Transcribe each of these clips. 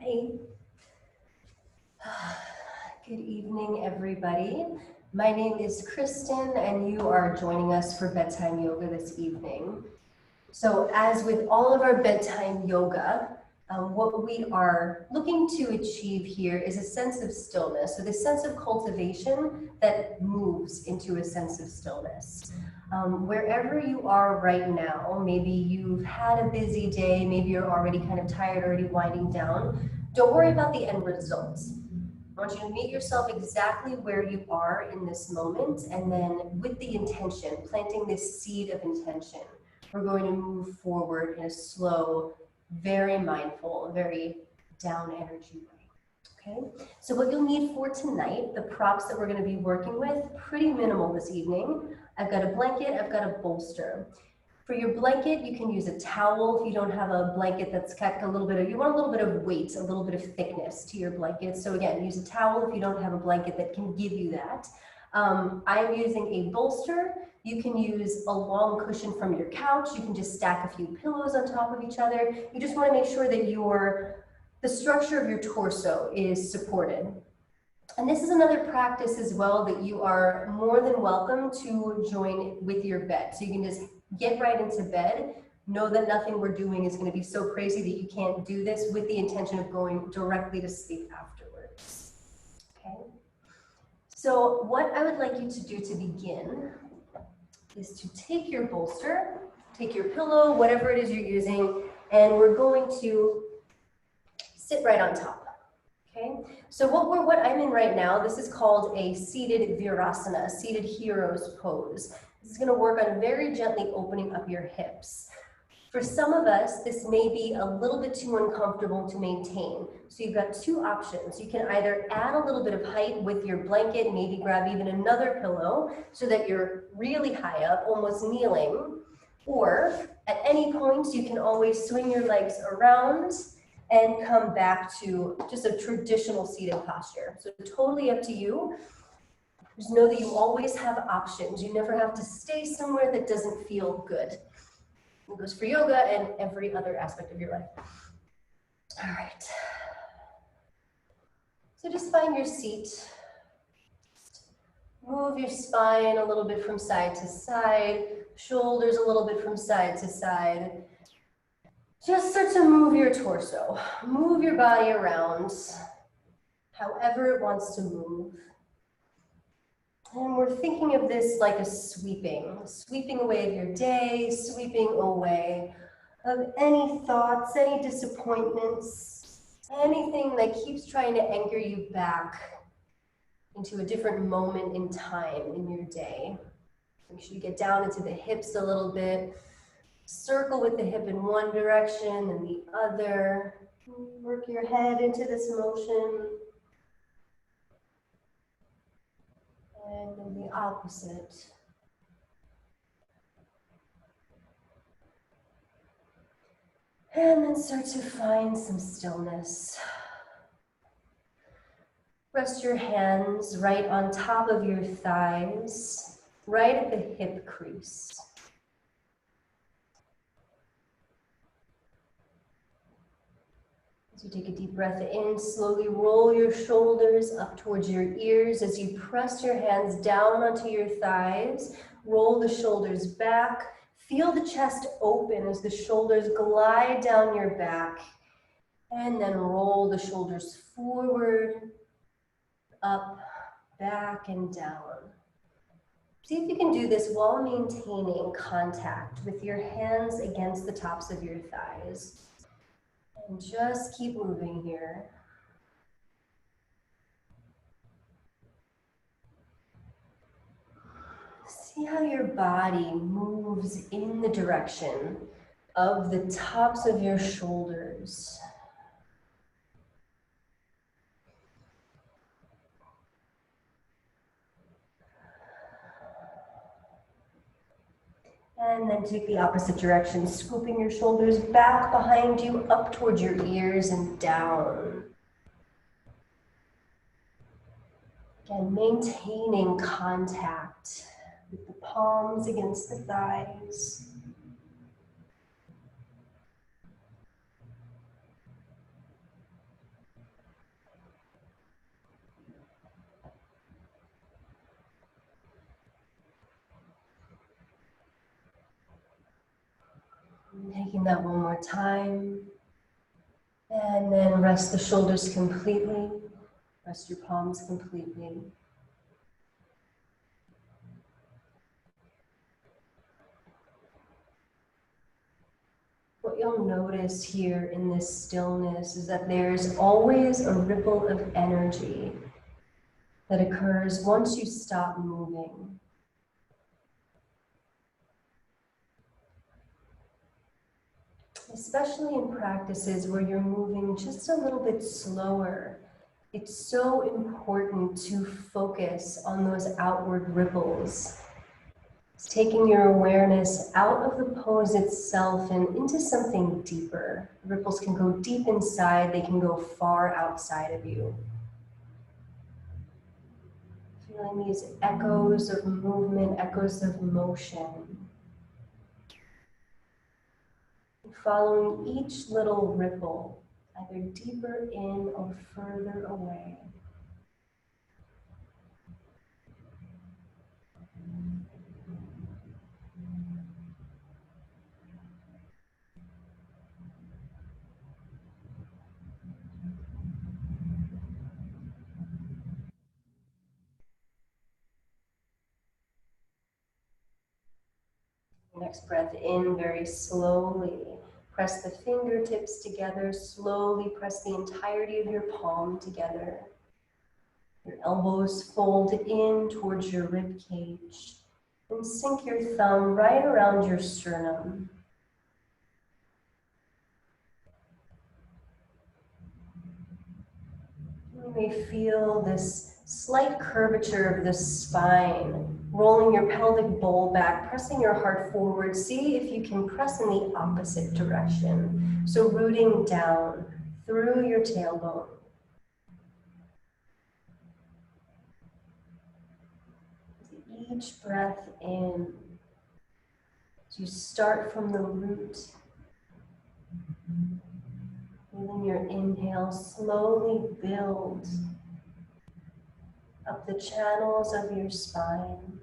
Hi. Good evening, everybody. My name is Kristen, and you are joining us for bedtime yoga this evening. So as with all of our bedtime yoga, what we are looking to achieve here is a sense of stillness, so the sense of cultivation that moves into a sense of stillness. Wherever you are right now, maybe you've had a busy day, maybe you're already kind of tired, already winding down, don't worry about the end results. I want you to meet yourself exactly where you are in this moment, and then with the intention, planting this seed of intention, we're going to move forward in a slow, very mindful, very down energy way. Okay, so what you'll need for tonight, the props that we're going to be working with, pretty minimal this evening. I've got a blanket, I've got a bolster. For your blanket, you can use a towel if you don't have a blanket that's got a little bit of, you want a little bit of weight, a little bit of thickness to your blanket. So again, use a towel if you don't have a blanket that can give you that. I'm using a bolster. You can use a long cushion from your couch. You can just stack a few pillows on top of each other. You just want to make sure that the structure of your torso is supported. And this is another practice as well that you are more than welcome to join with your bed. So you can just get right into bed. Know that nothing we're doing is going to be so crazy that you can't do this, with the intention of going directly to sleep afterwards. Okay? So what I would like you to do to begin is to take your bolster, take your pillow, whatever it is you're using, and we're going to sit right on top. Okay, so what I'm in right now, this is called a seated virasana, seated hero's pose. This is going to work on very gently opening up your hips. For some of us, this may be a little bit too uncomfortable to maintain. So you've got two options. You can either add a little bit of height with your blanket, maybe grab even another pillow so that you're really high up, almost kneeling. Or at any point, you can always swing your legs around and come back to just a traditional seated posture. So totally up to you. Just know that you always have options. You never have to stay somewhere that doesn't feel good. It goes for yoga and every other aspect of your life. All right. So just find your seat. Move your spine a little bit from side to side, shoulders a little bit from side to side. Just start to move your torso. Move your body around however it wants to move. And we're thinking of this like a sweeping away of your day, sweeping away of any thoughts, any disappointments, anything that keeps trying to anchor you back into a different moment in time in your day. Make sure you get down into the hips a little bit. Circle with the hip in one direction and the other. Work your head into this motion. And then the opposite. And then start to find some stillness. Rest your hands right on top of your thighs, right at the hip crease. As you take a deep breath in, slowly roll your shoulders up towards your ears. As you press your hands down onto your thighs, roll the shoulders back. Feel the chest open as the shoulders glide down your back. And then roll the shoulders forward, up, back, and down. See if you can do this while maintaining contact with your hands against the tops of your thighs. And just keep moving here. See how your body moves in the direction of the tops of your shoulders. And then take the opposite direction, scooping your shoulders back behind you, up towards your ears and down. Again, maintaining contact with the palms against the thighs. Taking that one more time. And then rest the shoulders completely. Rest your palms completely. What you'll notice here in this stillness is that there's always a ripple of energy that occurs once you stop moving. Especially in practices where you're moving just a little bit slower, it's so important to focus on those outward ripples. It's taking your awareness out of the pose itself and into something deeper. Ripples can go deep inside, they can go far outside of you. Feeling these echoes of movement, echoes of motion. Following each little ripple, either deeper in or further away. Next breath in very slowly. Press the fingertips together. Slowly press the entirety of your palm together. Your elbows fold in towards your rib cage. And sink your thumb right around your sternum. You may feel this slight curvature of the spine, rolling your pelvic bowl back, pressing your heart forward. See if you can press in the opposite direction. So rooting down through your tailbone. Each breath in, as you start from the root, feeling your inhale slowly build up the channels of your spine.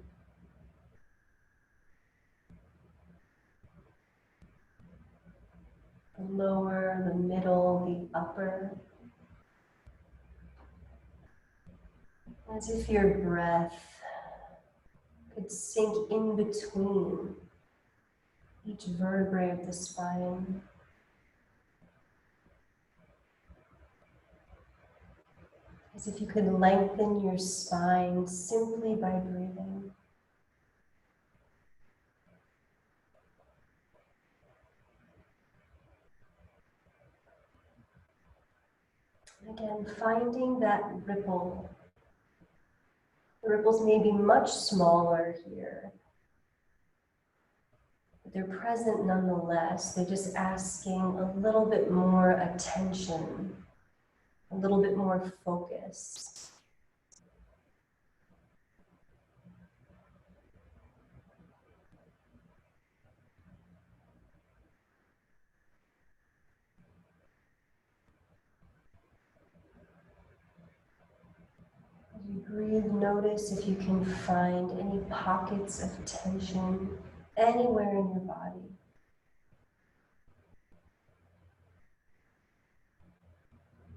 The lower, the middle, the upper. As if your breath could sink in between each vertebrae of the spine. As if you could lengthen your spine simply by breathing. Again, finding that ripple. The ripples may be much smaller here, but they're present nonetheless. They're just asking a little bit more attention, a little bit more focus. As you breathe, notice if you can find any pockets of tension anywhere in your body.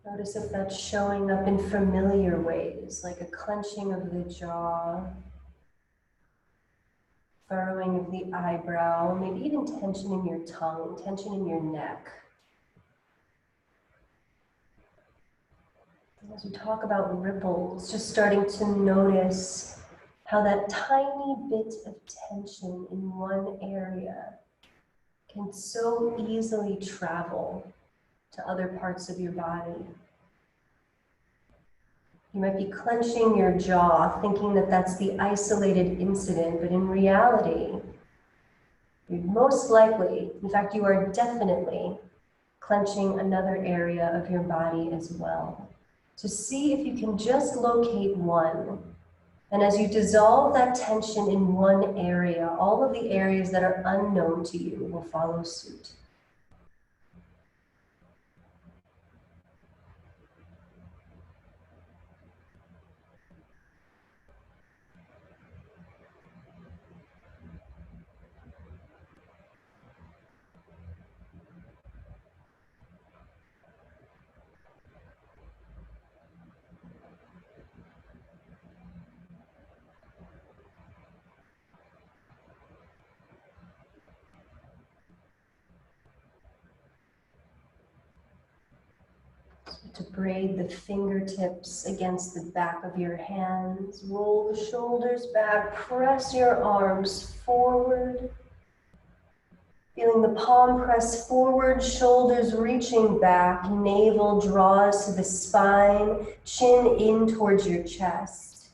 Notice if that's showing up in familiar ways, like a clenching of the jaw, furrowing of the eyebrow, maybe even tension in your tongue, tension in your neck. As we talk about ripples, just starting to notice how that tiny bit of tension in one area can so easily travel to other parts of your body. You might be clenching your jaw, thinking that that's the isolated incident, but in reality, you're most likely, in fact, you are definitely clenching another area of your body as well. So see if you can just locate one. And as you dissolve that tension in one area, all of the areas that are unknown to you will follow suit. To braid the fingertips against the back of your hands. Roll the shoulders back. Press your arms forward. Feeling the palm press forward, shoulders reaching back. Navel draws to the spine. Chin in towards your chest.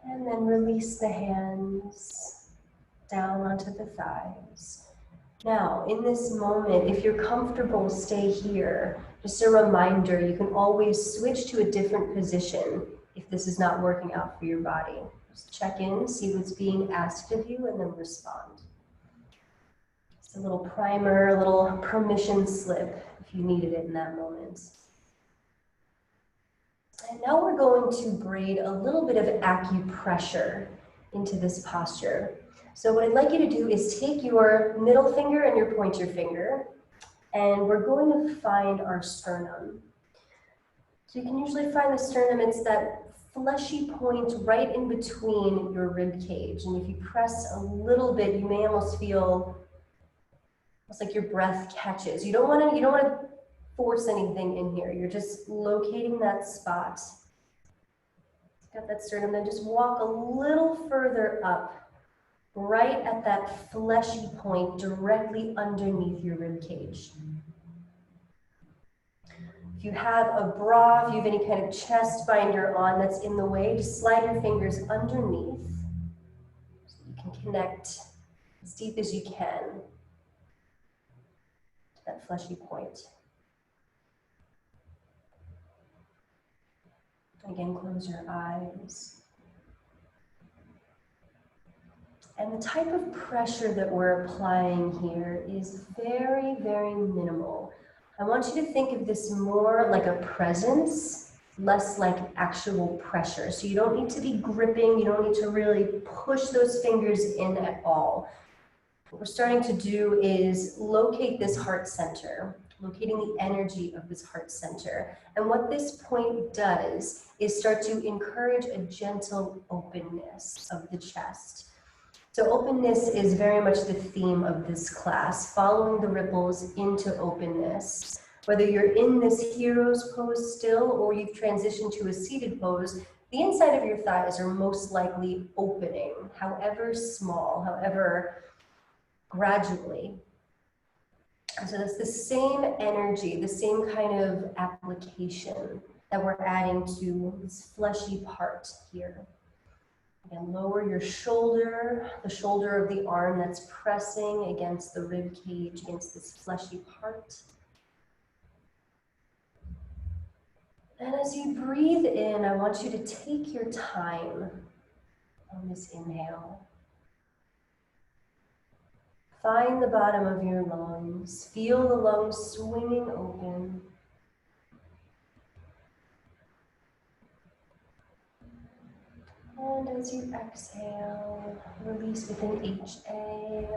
And then release the hands down onto the thighs. Now, in this moment, if you're comfortable, stay here. Just a reminder, you can always switch to a different position if this is not working out for your body. Just check in, see what's being asked of you, and then respond. Just a little primer, a little permission slip if you needed it in that moment. And now we're going to braid a little bit of acupressure into this posture. So what I'd like you to do is take your middle finger and your pointer finger, and we're going to find our sternum. So you can usually find the sternum, it's that fleshy point right in between your rib cage. And if you press a little bit, you may almost feel almost like your breath catches. You don't want to force anything in here. You're just locating that spot. Got that sternum, then just walk a little further up, right at that fleshy point directly underneath your rib cage. If you have a bra, if you have any kind of chest binder on that's in the way, just slide your fingers underneath so you can connect as deep as you can to that fleshy point. Again, close your eyes. And the type of pressure that we're applying here is very, very minimal. I want you to think of this more like a presence, less like actual pressure. So you don't need to be gripping, you don't need to really push those fingers in at all. What we're starting to do is locate this heart center, locating the energy of this heart center. And what this point does is start to encourage a gentle openness of the chest. So openness is very much the theme of this class, following the ripples into openness. Whether you're in this hero's pose still or you've transitioned to a seated pose, the inside of your thighs are most likely opening, however small, however gradually. And so that's the same energy, the same kind of application that we're adding to this fleshy part here. Again, lower your shoulder, the shoulder of the arm that's pressing against the rib cage, against this fleshy part. And as you breathe in, I want you to take your time on this inhale. Find the bottom of your lungs. Feel the lungs swinging open. And as you exhale, release with an HA.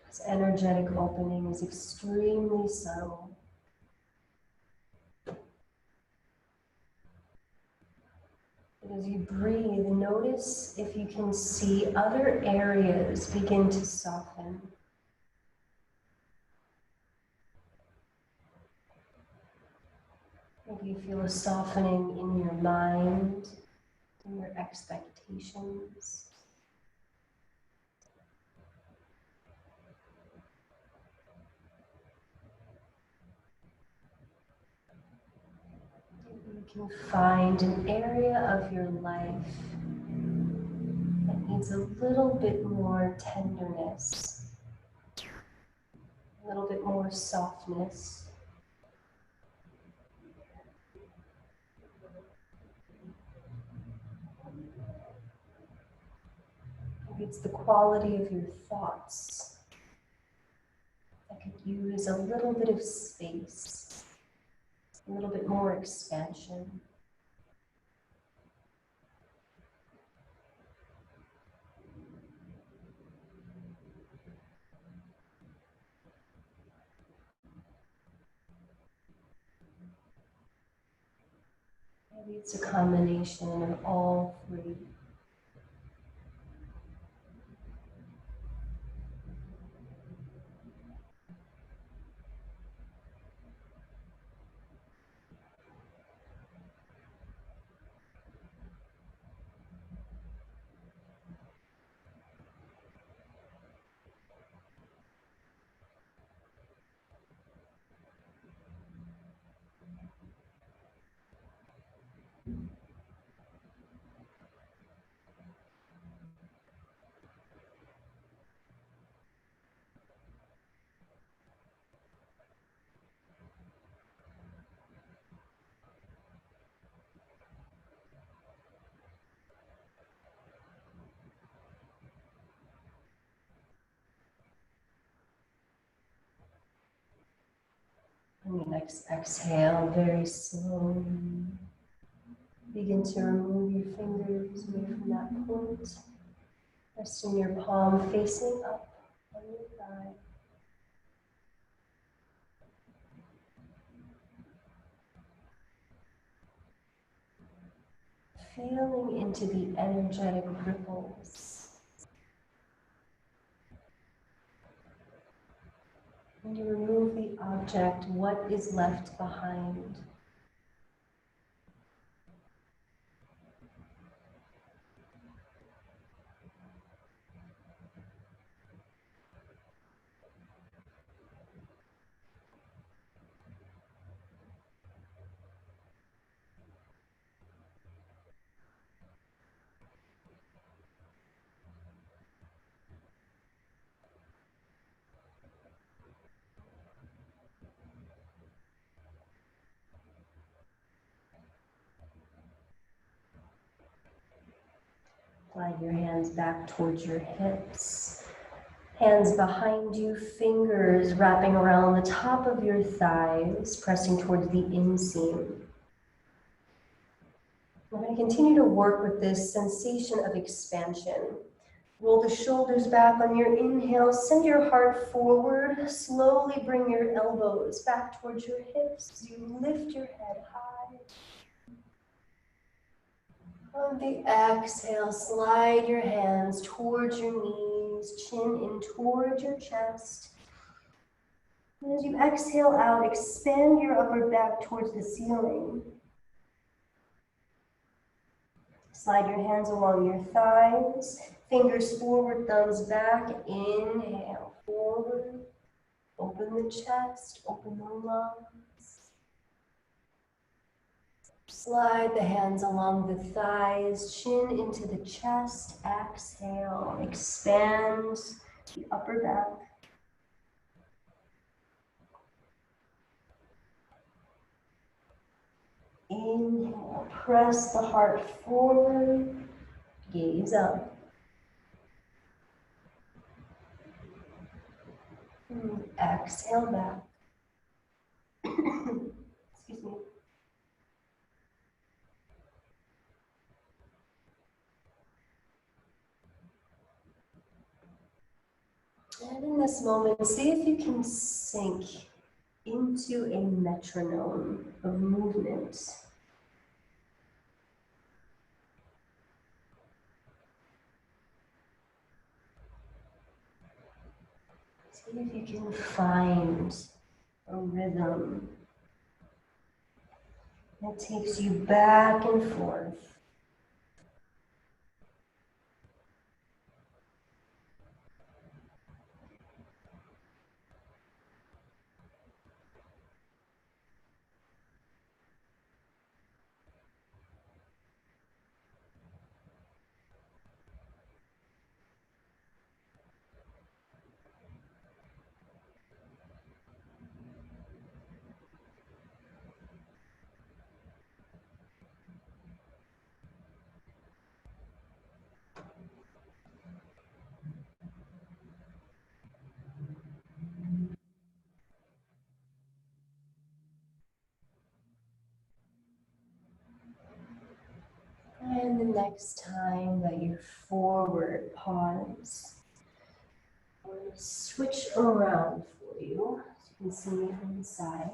This energetic opening is extremely subtle. As you breathe, notice if you can see other areas begin to soften. Maybe you feel a softening in your mind, in your expectations. You can find an area of your life that needs a little bit more tenderness, a little bit more softness. Maybe it's the quality of your thoughts that could use a little bit of space, a little bit more expansion. Maybe it's a combination of all three. On your next exhale, very slowly, begin to remove your fingers away from that point. Resting your palm facing up on your thigh. Feeling into the energetic ripples. When you remove the object, what is left behind? Slide your hands back towards your hips. Hands behind you, fingers wrapping around the top of your thighs, pressing towards the inseam. We're going to continue to work with this sensation of expansion. Roll the shoulders back on your inhale, send your heart forward, slowly bring your elbows back towards your hips. You lift your head high. On the exhale, slide your hands towards your knees, chin in towards your chest. And as you exhale out, expand your upper back towards the ceiling. Slide your hands along your thighs, fingers forward, thumbs back. Inhale, forward. Open the chest, open the lungs. Slide the hands along the thighs, chin into the chest. Exhale, expand the upper back. Inhale, press the heart forward, gaze up. And exhale back. Excuse me. And in this moment, see if you can sink into a metronome of movement. See if you can find a rhythm that takes you back and forth. And the next time that you're forward, pause. I'm going to switch around for you so you can see me from the side.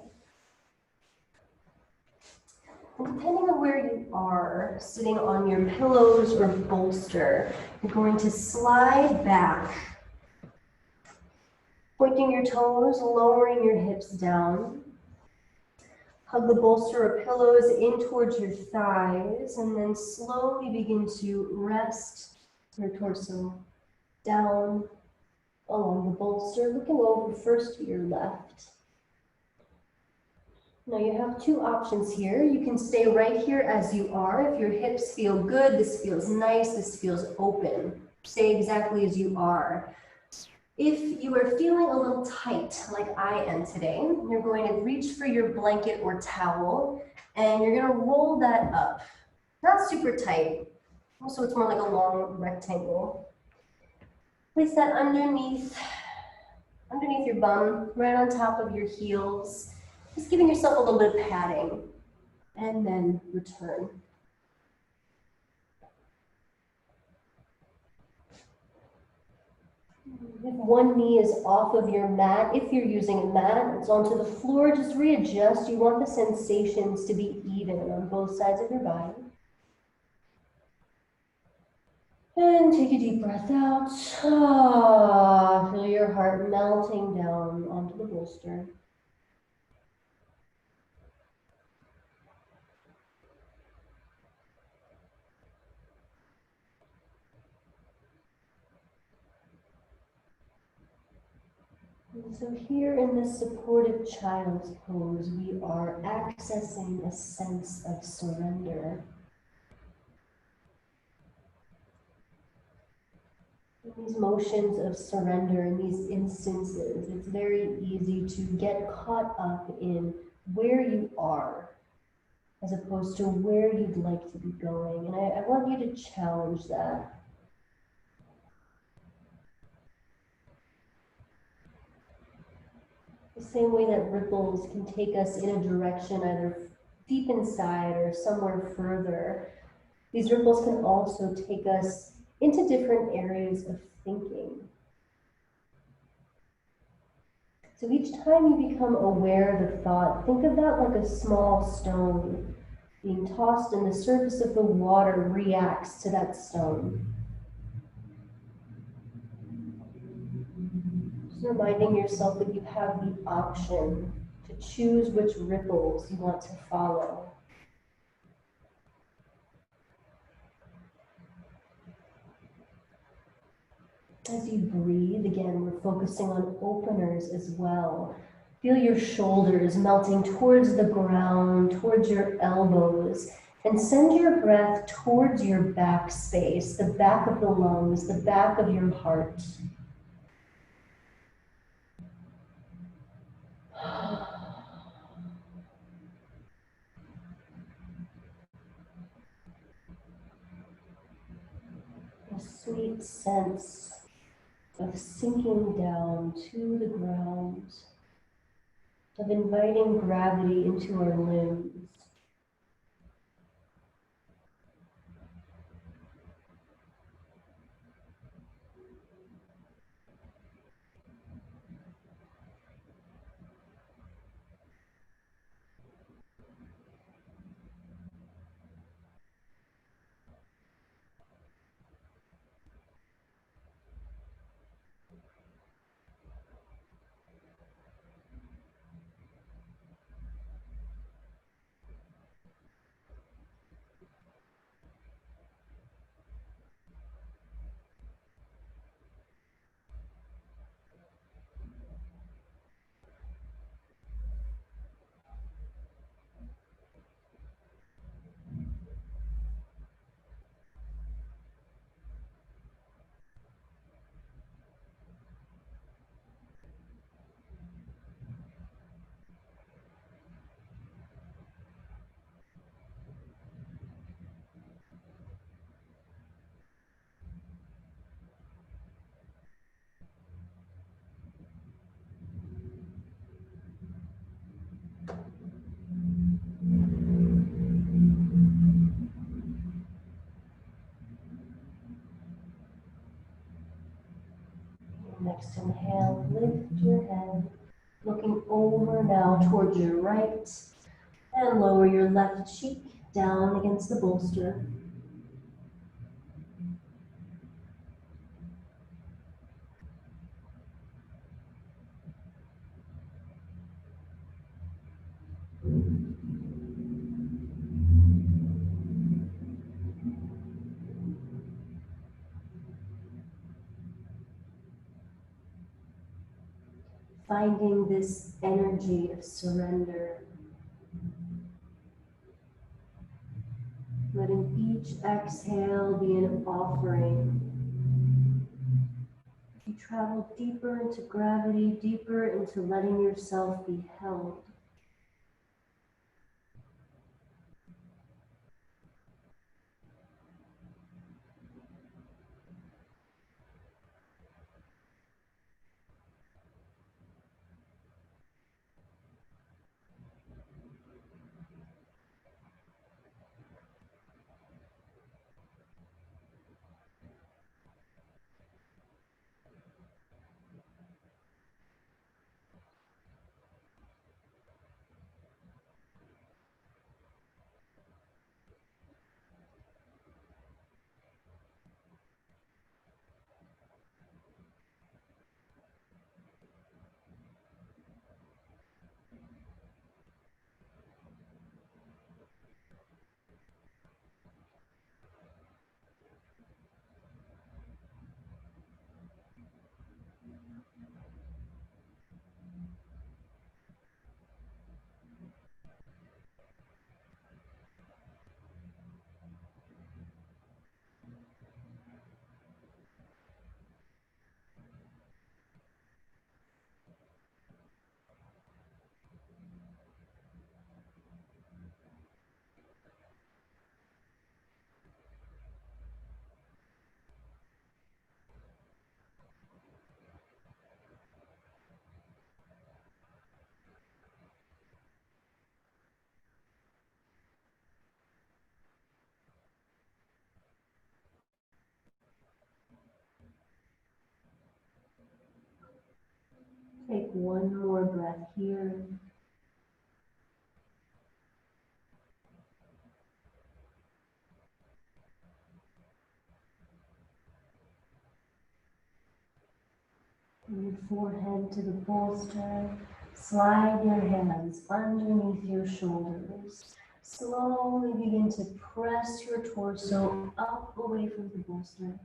And depending on where you are, sitting on your pillows or bolster, you're going to slide back, pointing your toes, lowering your hips down. Hug the bolster or pillows in towards your thighs, and then slowly begin to rest your torso down along the bolster, looking over first to your left. Now you have two options here. You can stay right here as you are. If your hips feel good, this feels nice, this feels open. Stay exactly as you are. If you are feeling a little tight, like I am today, you're going to reach for your blanket or towel, and you're going to roll that up. Not super tight, so it's more like a long rectangle. Place that underneath your bum, right on top of your heels. Just giving yourself a little bit of padding, and then return. If one knee is off of your mat, if you're using a mat, it's onto the floor, just readjust. You want the sensations to be even on both sides of your body. And take a deep breath out. Feel your heart melting down onto the bolster. And so here in this supportive child's pose, we are accessing a sense of surrender. In these motions of surrender, in these instances, it's very easy to get caught up in where you are as opposed to where you'd like to be going. And I want you to challenge that. The same way that ripples can take us in a direction either deep inside or somewhere further, these ripples can also take us into different areas of thinking. So each time you become aware of a thought, think of that like a small stone being tossed, and the surface of the water reacts to that stone. Just reminding yourself that you have the option to choose which ripples you want to follow. As you breathe, again, we're focusing on openers as well. Feel your shoulders melting towards the ground, towards your elbows, and send your breath towards your back space, the back of the lungs, the back of your heart. A sweet sense of sinking down to the ground, of inviting gravity into our limbs. Next inhale, lift your head, looking over now towards your right, and lower your left cheek. down against the bolster. Finding this energy of surrender. Letting each exhale be an offering. You travel deeper into gravity, deeper into letting yourself be held. Take one more breath here. Bring your forehead to the bolster. Slide your hands underneath your shoulders. Slowly begin to press your torso up away from the bolster.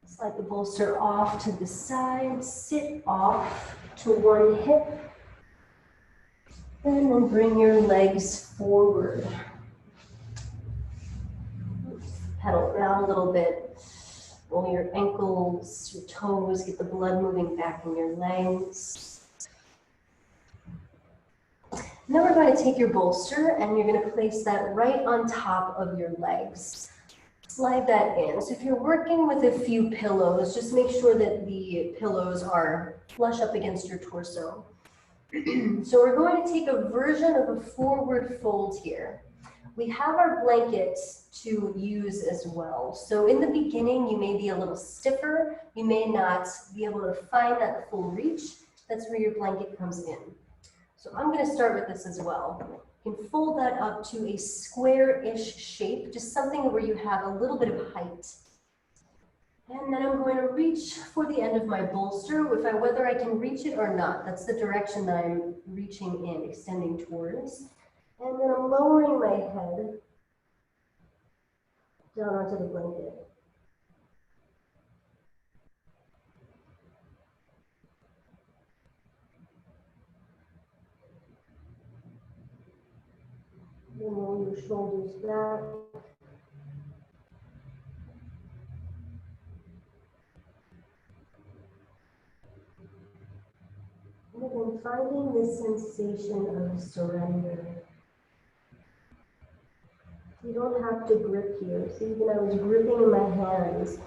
Slide the bolster off to the side. Sit off to one hip. And then bring your legs forward. Pedal around a little bit. Roll your ankles, your toes, get the blood moving back in your legs. Now we're going to take your bolster and you're going to place that right on top of your legs. Slide that in. So if you're working with a few pillows, just make sure that the pillows are flush up against your torso. So we're going to take a version of a forward fold here. We have our blanket to use as well. So in the beginning, you may be a little stiffer. You may not be able to find that full reach. That's where your blanket comes in. So I'm going to start with this as well. You can fold that up to a square-ish shape, just something where you have a little bit of height. And then I'm going to reach for the end of my bolster, whether I can reach it or not. That's the direction that I'm reaching in, extending towards. And then I'm lowering my head down onto the blanket. Then roll your shoulders back. And then finding this sensation of surrender. You don't have to grip here. So even I was gripping in my hands.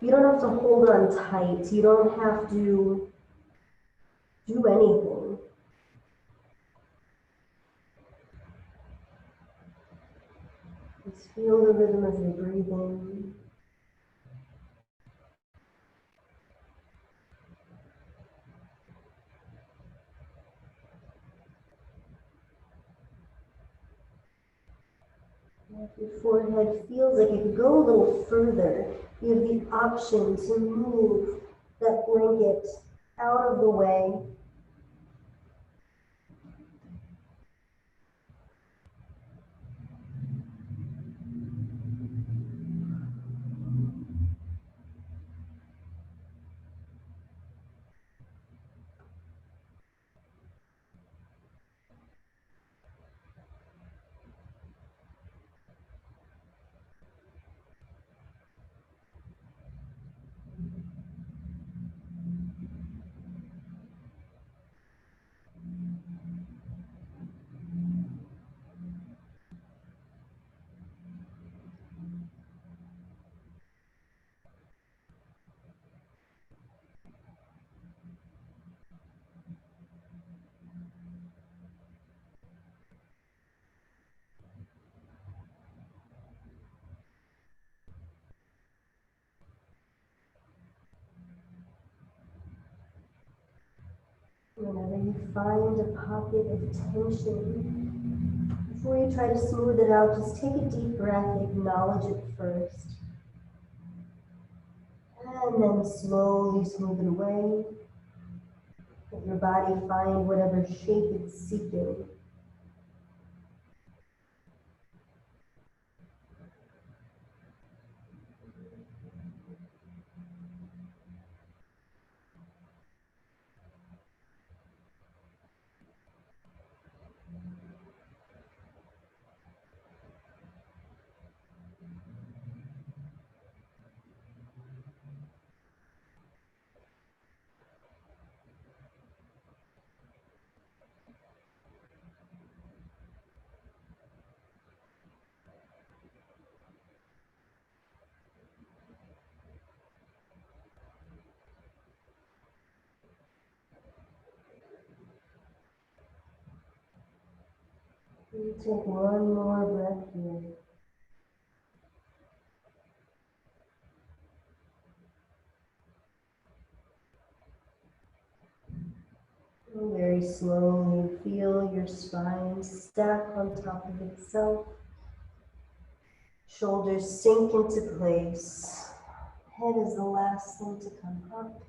You don't have to hold on tight. You don't have to do anything. Just feel the rhythm of your breathing. If your forehead feels like it could go a little further, you have the option to move that blanket out of the way. Whenever you find a pocket of tension, before you try to smooth it out, just take a deep breath, acknowledge it first, and then slowly smooth it away. Let your body find whatever shape it's seeking. You take one more breath here. And very slowly feel your spine stack on top of itself. Shoulders sink into place. Head is the last thing to come up.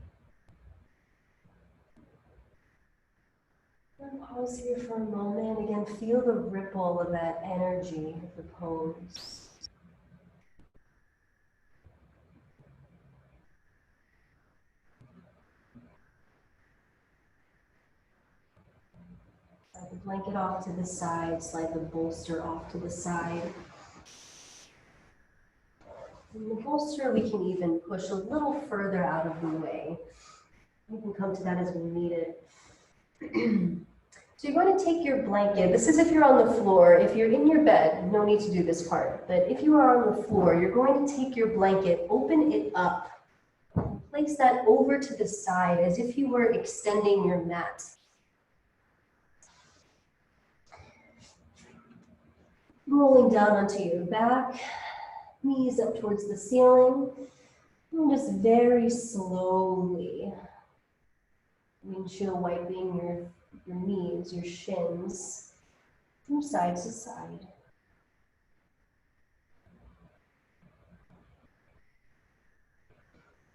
And pause here for a moment. Again, feel the ripple of that energy of the pose. Slide the blanket off to the side, slide the bolster off to the side. And the bolster we can even push a little further out of the way. We can come to that as we need it. So you're going to take your blanket. This is if you're on the floor. If you're in your bed, no need to do this part. But if you are on the floor, you're going to take your blanket, open it up, and place that over to the side as if you were extending your mat. Rolling down onto your back, knees up towards the ceiling, and just very slowly windshield wiping your knees, your shins, from side to side.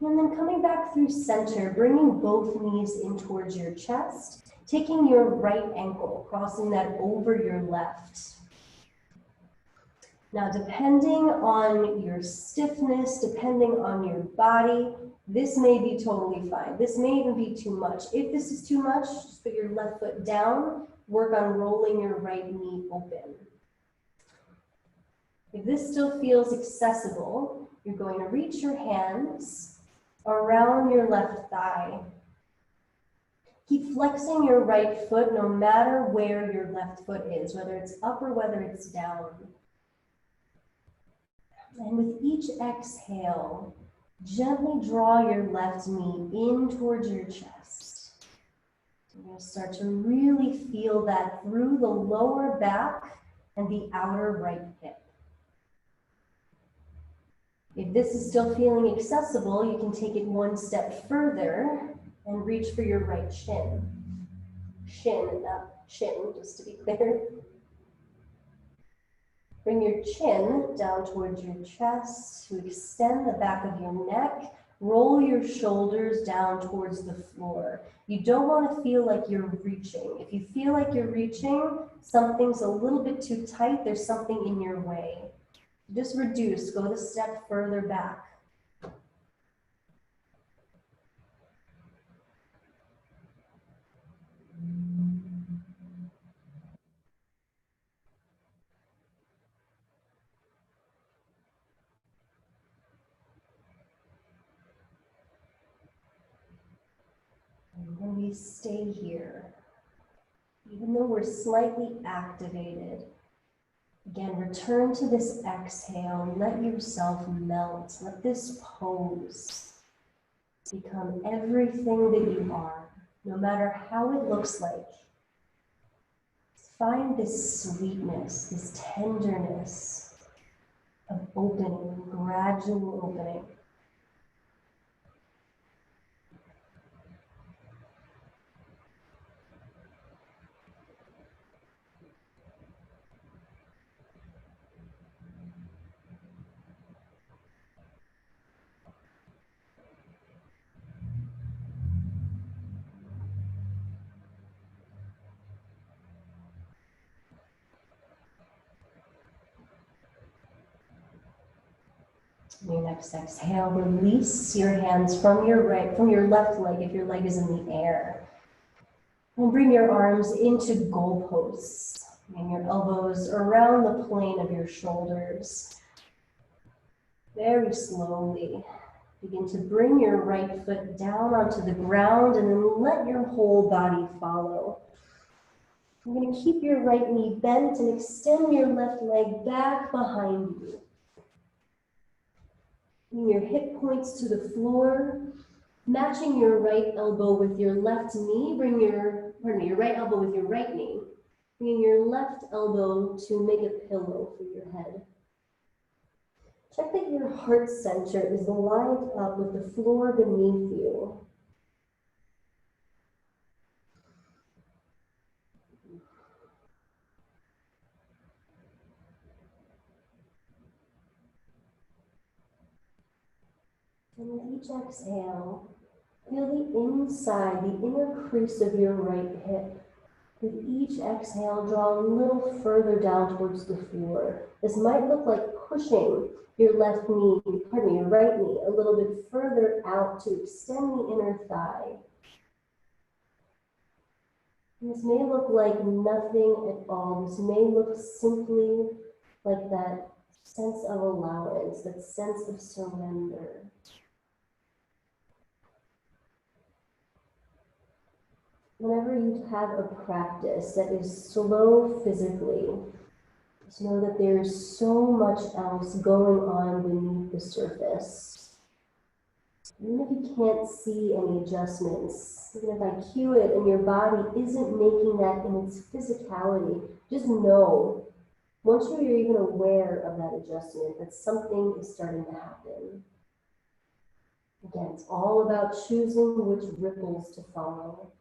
And then coming back through center, bringing both knees in towards your chest, taking your right ankle, crossing that over your left. Now, depending on your stiffness, depending on your body, this may be totally fine. This may even be too much. If this is too much, just put your left foot down, work on rolling your right knee open. If this still feels accessible, you're going to reach your hands around your left thigh. Keep flexing your right foot no matter where your left foot is, whether it's up or whether it's down. And with each exhale, gently draw your left knee in towards your chest. You're going to start to really feel that through the lower back and the outer right hip. If this is still feeling accessible, you can take it one step further and reach for your right shin. Shin, not chin, just to be clear. Bring your chin down towards your chest to extend the back of your neck. Roll your shoulders down towards the floor. You don't want to feel like you're reaching. If you feel like you're reaching, something's a little bit too tight, there's something in your way. Just reduce, go the step further back. And when we stay here, even though we're slightly activated, again, return to this exhale and let yourself melt. Let this pose become everything that you are, no matter how it looks like. Find this sweetness, this tenderness of opening, gradual opening. Your next exhale, release your hands from your left leg if your leg is in the air. And bring your arms into goalposts. And your elbows around the plane of your shoulders. Very slowly, begin to bring your right foot down onto the ground and then let your whole body follow. You're going to keep your right knee bent and extend your left leg back behind you. Bring your hip points to the floor, matching your right elbow with your left knee. Bring your right elbow with your right knee. Bringing your left elbow to make a pillow for your head. Check that your heart center is lined up with the floor beneath you. And with each exhale, feel the inside, the inner crease of your right hip. With each exhale, draw a little further down towards the floor. This might look like pushing your your right knee a little bit further out to extend the inner thigh. And this may look like nothing at all. This may look simply like that sense of allowance, that sense of surrender. Whenever you have a practice that is slow physically, just know that there's so much else going on beneath the surface. Even if you can't see any adjustments, even if I cue it and your body isn't making that in its physicality, just know, once you're even aware of that adjustment, that something is starting to happen. Again, it's all about choosing which ripples to follow.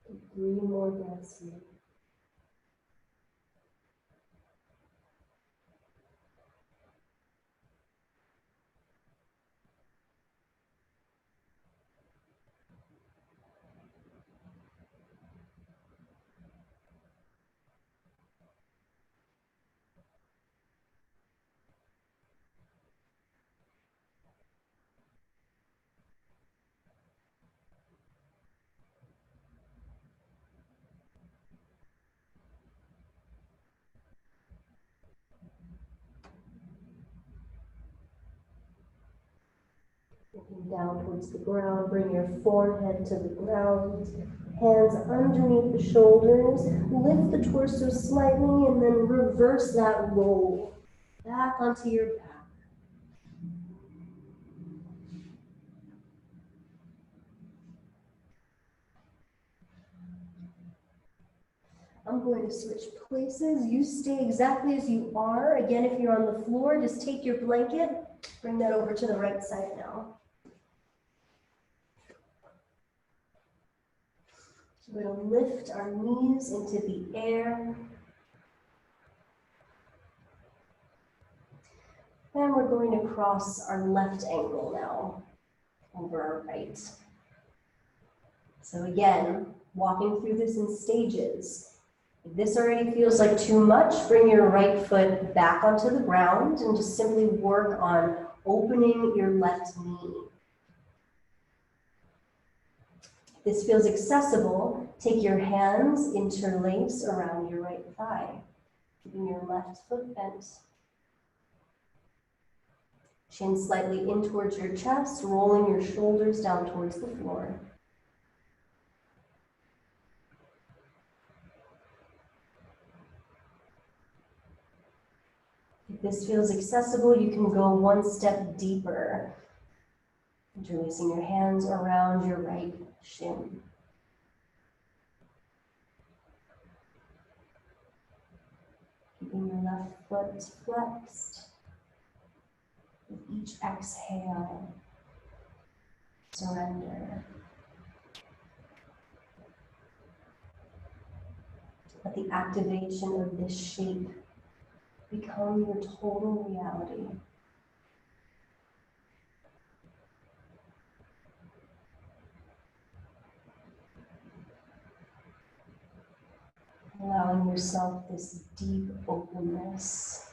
Take 3 more breaths here. Looking down towards the ground, bring your forehead to the ground, hands underneath the shoulders, lift the torso slightly, and then reverse that roll back onto your back. I'm I'm going to switch places. You stay exactly as you are. Again, if you're on the floor, just take your blanket, bring that over to the right side now. We're going to lift our knees into the air. And we're going to cross our left ankle now over our right. So again, walking through this in stages. If this already feels like too much, bring your right foot back onto the ground and just simply work on opening your left knee. If this feels accessible, take your hands, interlace around your right thigh, keeping your left foot bent. Chin slightly in towards your chest, rolling your shoulders down towards the floor. If this feels accessible, you can go one step deeper, interlacing your hands around your right shin. Keeping your left foot flexed. With each exhale, surrender. Let the activation of this shape become your total reality. Allowing yourself this deep openness.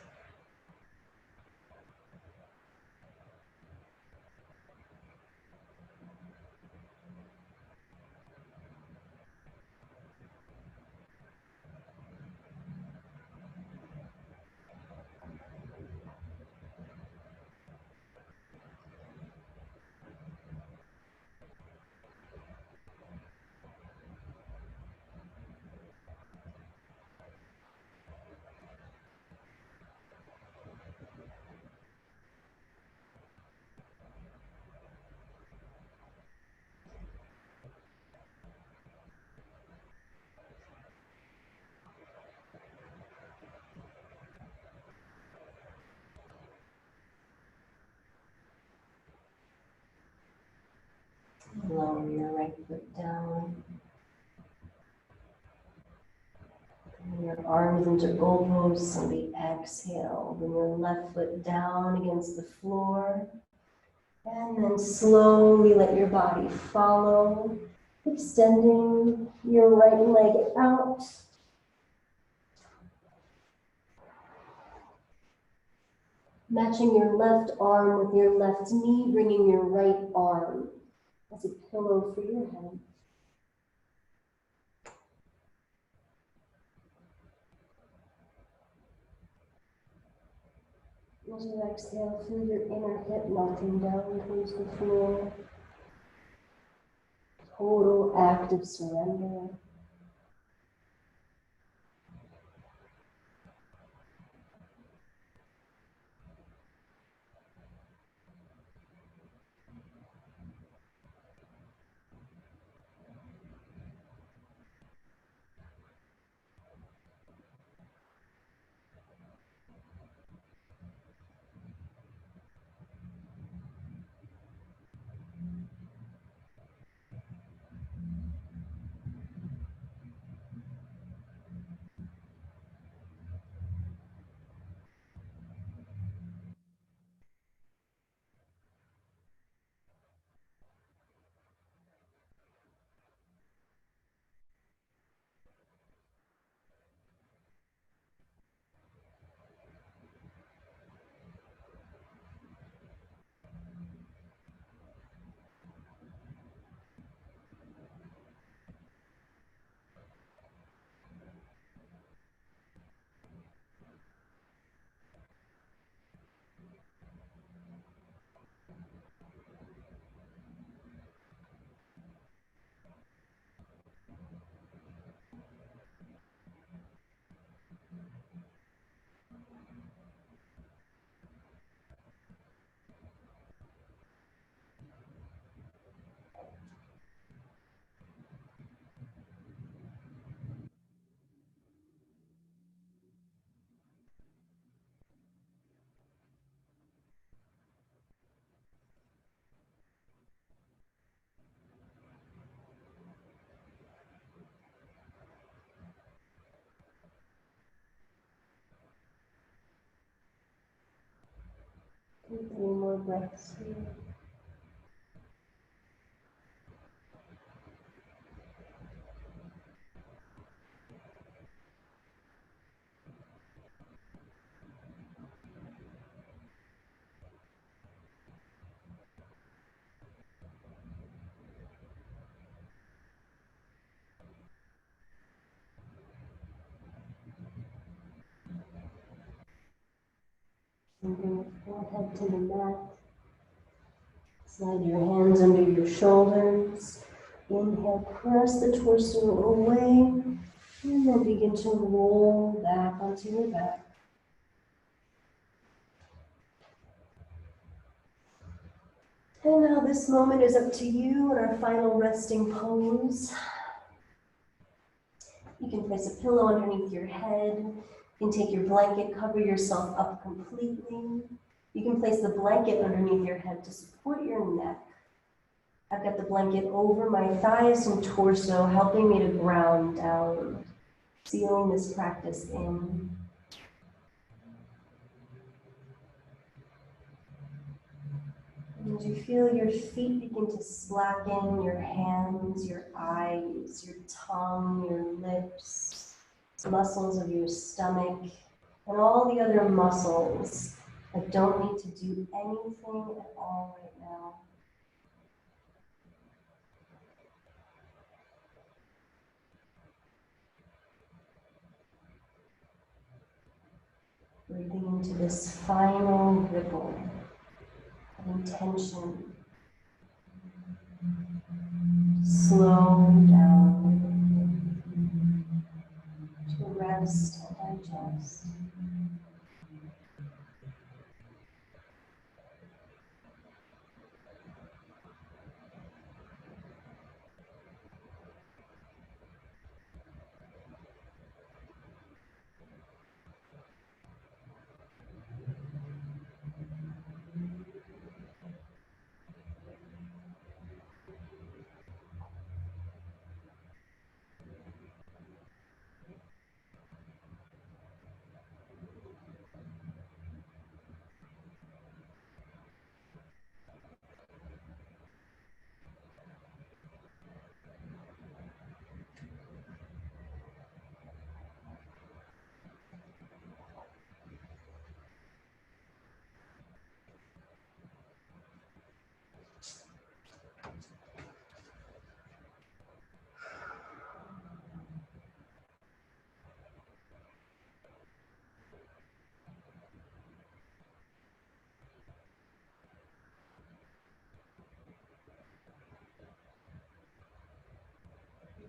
Lower your right foot down. Bring your arms into goalposts on the exhale. Bring your left foot down against the floor. And then slowly let your body follow, extending your right leg out. Matching your left arm with your left knee, bringing your right arm as a pillow for your head. As you exhale, feel your inner hip melting down towards the floor. Total act of surrender. breaths here. And bring your forehead to the mat. Slide your hands under your shoulders. Inhale, press the torso away, and then begin to roll back onto your back. And now this moment is up to you in our final resting pose. You can place a pillow underneath your head. You can take your blanket, cover yourself up completely. You can place the blanket underneath your head to support your neck. I've got the blanket over my thighs and torso, helping me to ground down, sealing this practice in. And as you feel your feet begin to slacken, your hands, your eyes, your tongue, your lips, the muscles of your stomach, and all the other muscles that don't need to do anything at all right now. Breathing into this final ripple of intention. Slow down to rest and digest.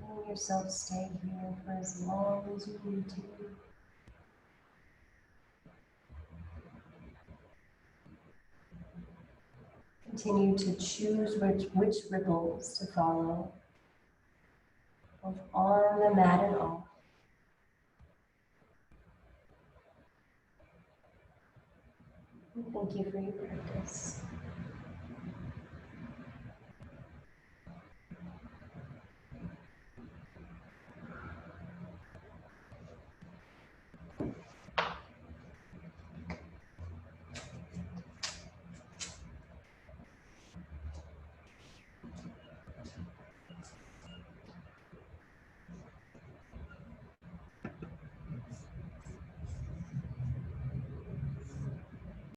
Letting yourself stay here for as long as you need to. Continue to choose which ripples to follow, both on the mat and off. And thank you for your practice.